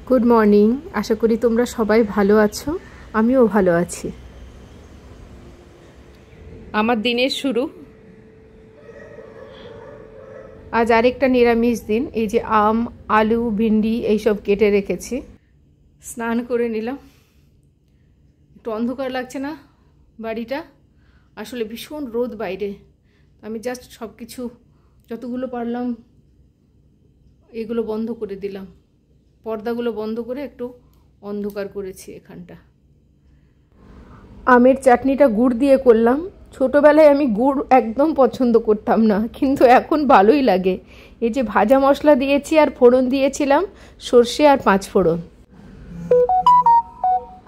Good morning. আশা করি তোমরা সবাই ভালো আছো, আমিও ভালো আছি। আমার দিনের শুরু আজ আরেকটা নিরামিষ দিন। এই যে আম, আলু, ভিন্ডি এইসব কেটে রেখেছি। স্নান করে নিলাম। একটু অন্ধকার লাগছে না বাড়িটা? আসলে ভীষণ রোদ বাইরে। আমি জাস্ট সব কিছু যতগুলো পারলাম এগুলো বন্ধ করে দিলাম, পর্দাগুলো বন্ধ করে একটু অন্ধকার করেছি এখানটা। আমের চাটনিটা গুড় দিয়ে করলাম। ছোটোবেলায় আমি গুড় একদম পছন্দ করতাম না, কিন্তু এখন ভালোই লাগে। এই যে ভাজা মশলা দিয়েছি আর ফোড়ন দিয়েছিলাম সর্ষে আর 5 ফোড়ন।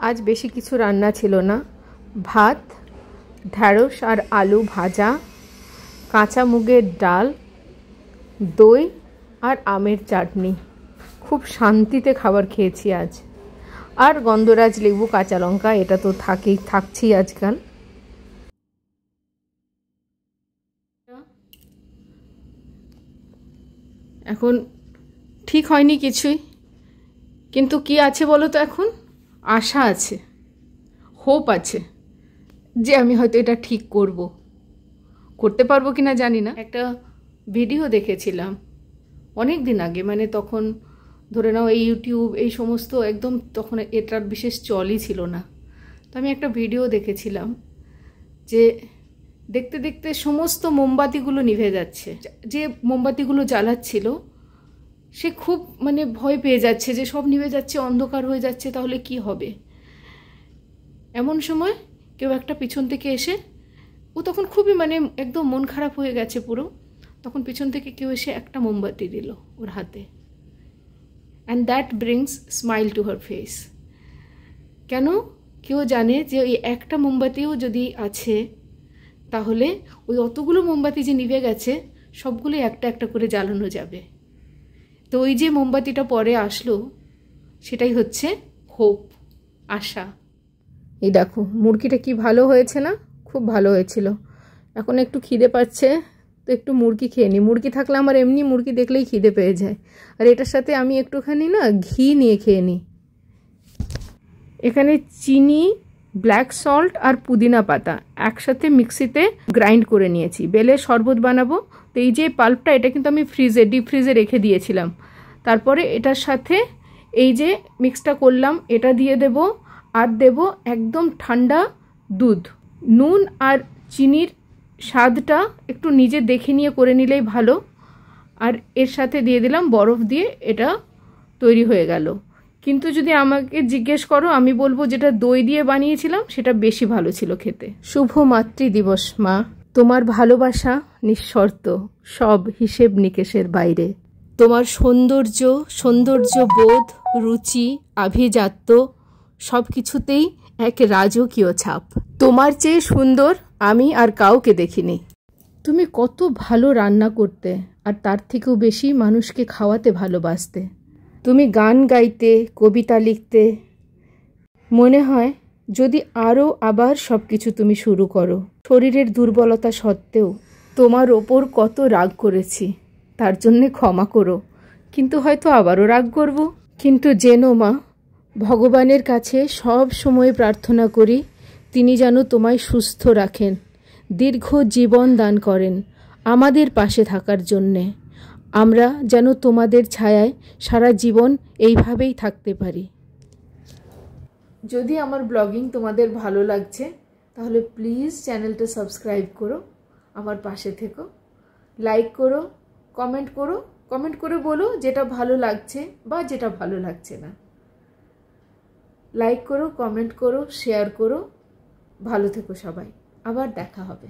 আজ বেশি কিছু রান্না ছিল না। ভাত, ঢ্যাঁড়স আর আলু ভাজা, কাঁচা মুগের ডাল, দই আর আমের চাটনি। খুব শান্তিতে খাবার খেয়েছি আজ। আর গন্ধরাজ লেবু, কাঁচা লঙ্কা, এটা তো থাকছেই আজকাল। এখন ঠিক হয়নি কিছুই, কিন্তু কি আছে বলো তো? এখন আশা আছে, হোপ আছে যে আমি হয়তো এটা ঠিক করতে পারবো কিনা জানি না। একটা ভিডিও দেখেছিলাম অনেক দিন আগে, মানে তখন ধরে নাও এই ইউটিউব এই সমস্ত একদম তখন এটার বিশেষ চলই ছিল না। তো আমি একটা ভিডিও দেখেছিলাম যে দেখতে দেখতে সমস্ত মোমবাতিগুলো নিভে যাচ্ছে। যে মোমবাতিগুলো জ্বালাচ্ছিল সে খুব মানে ভয় পেয়ে যাচ্ছে যে সব নিভে যাচ্ছে, অন্ধকার হয়ে যাচ্ছে, তাহলে কি হবে। এমন সময় কেউ একটা পিছন থেকে এসে, ও তখন খুবই মানে একদম মন খারাপ হয়ে গেছে পুরো, তখন পিছন থেকে কেউ এসে একটা মোমবাতি দিল ওর হাতে। And that brings smile to her face. কেন? কেউ জানে যে ওই একটা মোমবাতিও যদি আছে তাহলে ওই অতগুলো মোমবাতি যে নিভে গেছে সবগুলোই একটা একটা করে জ্বালানো যাবে। তো ওই যে মোমবাতিটা পরে আসলো সেটাই হচ্ছে হোপ, আশা। এই দেখো মুরগিটা কি ভালো হয়েছে না? খুব ভালো হয়েছিল। এখন একটু খিদে পাচ্ছে, তো একটু মুরগি খেয়ে নিই। মুরগি থাকলে আমার এমনি মুরগি দেখলেই খিদে পেয়ে যায়। আর এটার সাথে আমি একটুখানি না ঘি নিয়ে খেয়ে নিই। এখানে চিনি, ব্ল্যাক সল্ট আর পুদিনা পাতা একসাথে মিক্সিতে গ্রাইন্ড করে নিয়েছি। বেলে শরবত বানাবো। তো এই যে পাল্পটা, এটা কিন্তু আমি ডিপ ফ্রিজে রেখে দিয়েছিলাম। তারপরে এটার সাথে এই যে মিক্সটা করলাম এটা দিয়ে দেব, আর দেব একদম ঠান্ডা দুধ। নুন আর চিনির স্বাদটা একটু নিজে দেখে নিয়ে করে নিলেই ভালো। আর এর সাথে দিয়ে দিলাম বরফ, দিয়ে এটা তৈরি হয়ে গেল। কিন্তু যদি আমাকে জিজ্ঞেস করো, আমি বলবো যেটা দই দিয়ে বানিয়েছিলাম সেটা বেশি ভালো ছিল খেতে। শুভ মাতৃদিবস মা। তোমার ভালোবাসা নিঃশর্ত, সব হিসেব নিকেশের বাইরে। তোমার সৌন্দর্য বোধ, রুচি, আভিজাত্য সব কিছুতেই এক রাজকীয় ছাপ। তোমার চেয়ে সুন্দর আমি আর কাউকে দেখিনি। তুমি কত ভালো রান্না করতে, আর তার থেকেও বেশি মানুষকে খাওয়াতে ভালোবাসতে। তুমি গান গাইতে, কবিতা লিখতে। মনে হয় যদি আরও আবার সব কিছু তুমি শুরু করো। শরীরের দুর্বলতা সত্ত্বেও তোমার ওপর কত রাগ করেছি, তার জন্যে ক্ষমা করো। কিন্তু হয়তো আবারও রাগ করব। কিন্তু জেনো মা, ভগবানের কাছে সব সময় প্রার্থনা করি তিনি যেন তোমায় সুস্থ রাখেন, দীর্ঘ জীবন দান করেন আমাদের পাশে থাকার জন্যে। আমরা যেন তোমাদের ছায়ায় সারা জীবন এইভাবেই থাকতে পারি। যদি আমার ব্লগিং তোমাদের ভালো লাগছে তাহলে প্লিজ চ্যানেলটা সাবস্ক্রাইব করো, আমার পাশে থেকো, লাইক করো, কমেন্ট করে বলো যেটা ভালো লাগছে বা যেটা ভালো লাগছে না। লাইক করো, কমেন্ট করো, শেয়ার করো। ভালো থেকো সবাই, আবার দেখা হবে।